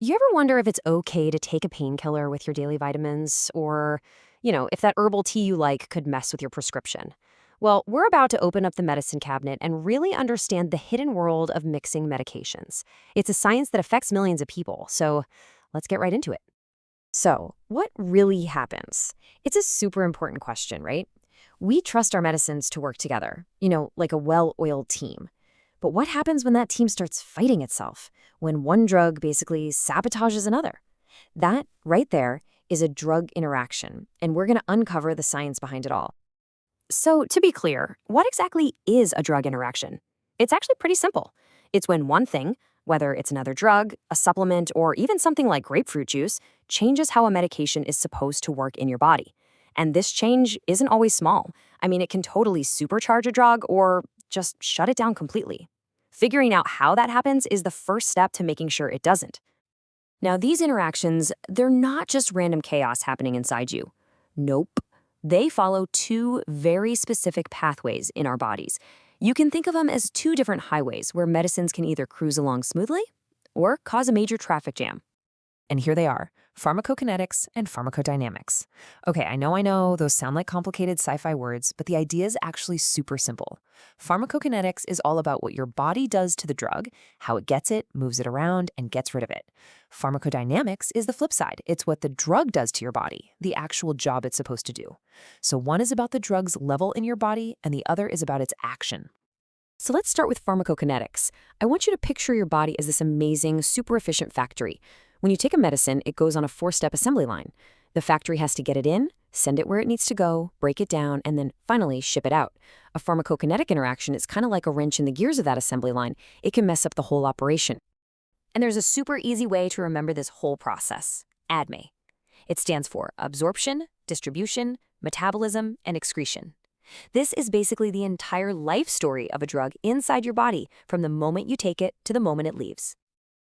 You ever wonder if it's okay to take a painkiller with your daily vitamins or, if that herbal tea you like could mess with your prescription? Well, we're about to open up the medicine cabinet and really understand the hidden world of mixing medications. It's a science that affects millions of people, so let's get right into it. So, what really happens? It's a super important question, right? We trust our medicines to work together, like a well oiled team. But what happens when that team starts fighting itself? When one drug basically sabotages another? That, right there, is a drug interaction, and we're going to uncover the science behind it all. So, to be clear, what exactly is a drug interaction? It's actually pretty simple. It's when one thing, whether it's another drug, a supplement, or even something like grapefruit juice, changes how a medication is supposed to work in your body. And this change isn't always small. I mean, it can totally supercharge a drug or just shut it down completely. Figuring out how that happens is the first step to making sure it doesn't. Now, these interactions, they're not just random chaos happening inside you. Nope. They follow two very specific pathways in our bodies. You can think of them as two different highways where medicines can either cruise along smoothly or cause a major traffic jam. And here they are, pharmacokinetics and pharmacodynamics. Okay, I know, those sound like complicated sci-fi words, but the idea is actually super simple. Pharmacokinetics is all about what your body does to the drug, how it gets it, moves it around, and gets rid of it. Pharmacodynamics is the flip side. It's what the drug does to your body, the actual job it's supposed to do. So one is about the drug's level in your body, and the other is about its action. So let's start with pharmacokinetics. I want you to picture your body as this amazing, super efficient factory. When you take a medicine, it goes on a four-step assembly line. The factory has to get it in, send it where it needs to go, break it down, and then finally ship it out. A pharmacokinetic interaction is kind of like a wrench in the gears of that assembly line. It can mess up the whole operation. And there's a super easy way to remember this whole process. ADME. It stands for absorption, distribution, metabolism, and excretion. This is basically the entire life story of a drug inside your body from the moment you take it to the moment it leaves.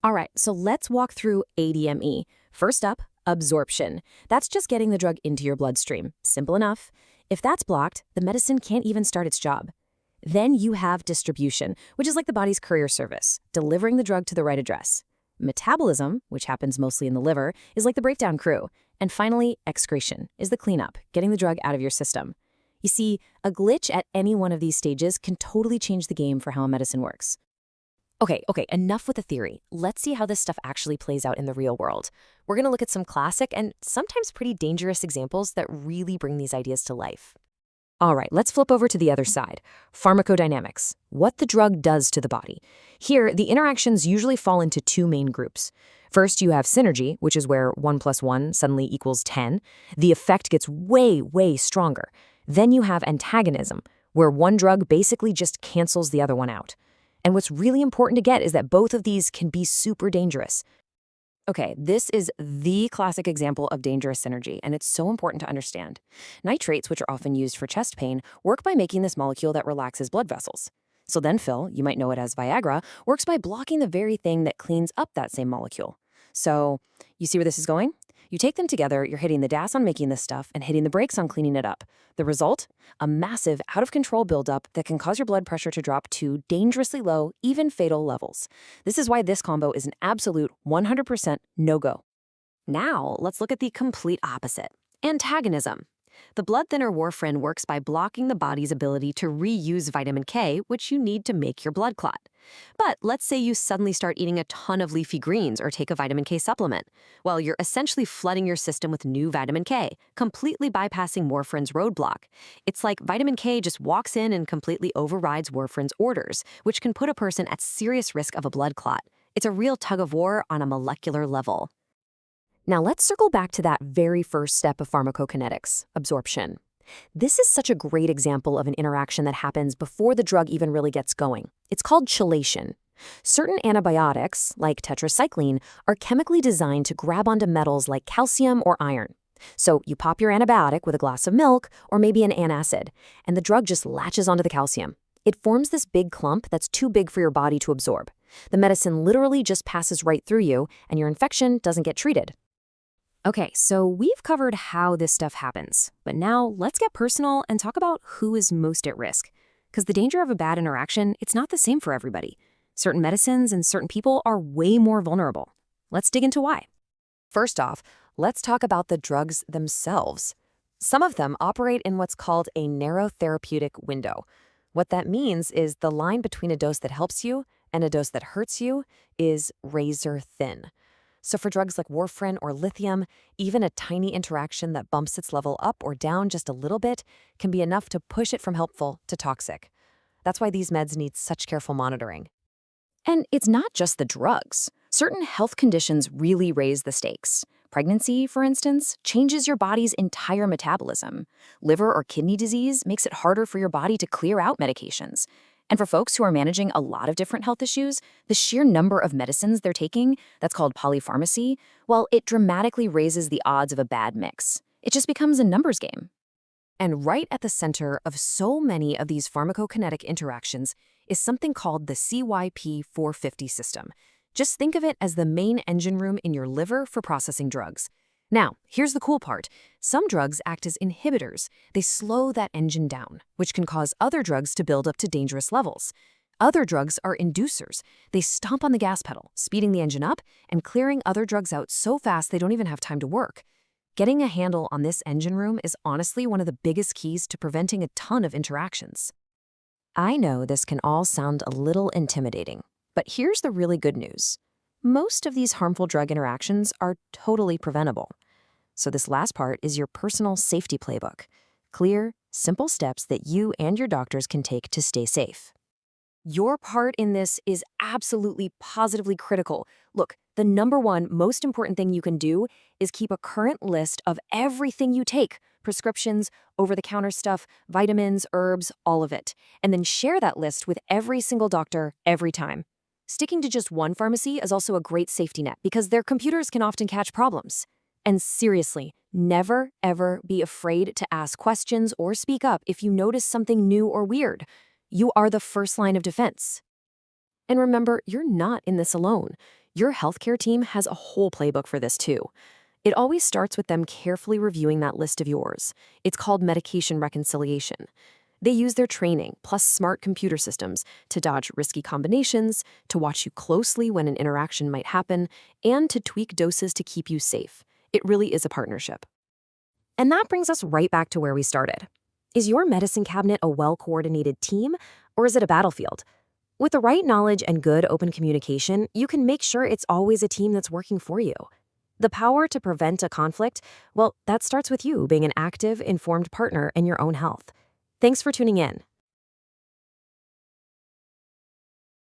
All right, so let's walk through ADME. First up, absorption. That's just getting the drug into your bloodstream. Simple enough. If that's blocked, the medicine can't even start its job. Then you have distribution, which is like the body's courier service, delivering the drug to the right address. Metabolism, which happens mostly in the liver, is like the breakdown crew. And finally, excretion is the cleanup, getting the drug out of your system. You see, a glitch at any one of these stages can totally change the game for how a medicine works. Okay, enough with the theory. Let's see how this stuff actually plays out in the real world. We're going to look at some classic and sometimes pretty dangerous examples that really bring these ideas to life. All right, let's flip over to the other side. Pharmacodynamics, what the drug does to the body. Here, the interactions usually fall into two main groups. First, you have synergy, which is where 1 plus 1 suddenly equals 10. The effect gets way, way stronger. Then you have antagonism, where one drug basically just cancels the other one out. And what's really important to get is that both of these can be super dangerous. Okay, this is the classic example of dangerous synergy, and it's so important to understand. Nitrates, which are often used for chest pain, work by making this molecule that relaxes blood vessels. Sildenafil, you might know it as Viagra, works by blocking the very thing that cleans up that same molecule. So, you see where this is going? You take them together, you're hitting the DAS on making this stuff and hitting the brakes on cleaning it up. The result? A massive, out-of-control buildup that can cause your blood pressure to drop to dangerously low, even fatal levels. This is why this combo is an absolute 100% no-go. Now, let's look at the complete opposite. Antagonism. The blood thinner warfarin works by blocking the body's ability to reuse vitamin K, which you need to make your blood clot. But let's say you suddenly start eating a ton of leafy greens or take a vitamin K supplement. Well, you're essentially flooding your system with new vitamin K, completely bypassing warfarin's roadblock. It's like vitamin K just walks in and completely overrides warfarin's orders, which can put a person at serious risk of a blood clot. It's a real tug of war on a molecular level. Now let's circle back to that very first step of pharmacokinetics, absorption. This is such a great example of an interaction that happens before the drug even really gets going. It's called chelation. Certain antibiotics, like tetracycline, are chemically designed to grab onto metals like calcium or iron. So you pop your antibiotic with a glass of milk or maybe an antacid, and the drug just latches onto the calcium. It forms this big clump that's too big for your body to absorb. The medicine literally just passes right through you, and your infection doesn't get treated. Okay, so we've covered how this stuff happens, but now let's get personal and talk about who is most at risk. Because the danger of a bad interaction, it's not the same for everybody. Certain medicines and certain people are way more vulnerable. Let's dig into why. First off, let's talk about the drugs themselves. Some of them operate in what's called a narrow therapeutic window. What that means is the line between a dose that helps you and a dose that hurts you is razor thin. So for drugs like warfarin or lithium, even a tiny interaction that bumps its level up or down just a little bit can be enough to push it from helpful to toxic. That's why these meds need such careful monitoring. And it's not just the drugs. Certain health conditions really raise the stakes. Pregnancy, for instance, changes your body's entire metabolism. Liver or kidney disease makes it harder for your body to clear out medications. And for folks who are managing a lot of different health issues, the sheer number of medicines they're taking, that's called polypharmacy, well, it dramatically raises the odds of a bad mix. It just becomes a numbers game. And right at the center of so many of these pharmacokinetic interactions is something called the CYP450 system. Just think of it as the main engine room in your liver for processing drugs. Now, here's the cool part. Some drugs act as inhibitors. They slow that engine down, which can cause other drugs to build up to dangerous levels. Other drugs are inducers. They stomp on the gas pedal, speeding the engine up and clearing other drugs out so fast they don't even have time to work. Getting a handle on this engine room is honestly one of the biggest keys to preventing a ton of interactions. I know this can all sound a little intimidating, but here's the really good news. Most of these harmful drug interactions are totally preventable. So this last part is your personal safety playbook. Clear, simple steps that you and your doctors can take to stay safe. Your part in this is absolutely positively critical. Look, the number one most important thing you can do is keep a current list of everything you take, prescriptions, over-the-counter stuff, vitamins, herbs, all of it, and then share that list with every single doctor every time. Sticking to just one pharmacy is also a great safety net because their computers can often catch problems. And seriously, never, ever be afraid to ask questions or speak up if you notice something new or weird. You are the first line of defense. And remember, you're not in this alone. Your healthcare team has a whole playbook for this too. It always starts with them carefully reviewing that list of yours. It's called medication reconciliation. They use their training, plus smart computer systems, to dodge risky combinations, to watch you closely when an interaction might happen, and to tweak doses to keep you safe. It really is a partnership. And that brings us right back to where we started. Is your medicine cabinet a well-coordinated team, or is it a battlefield? With the right knowledge and good open communication, you can make sure it's always a team that's working for you. The power to prevent a conflict, well, that starts with you being an active, informed partner in your own health. Thanks for tuning in.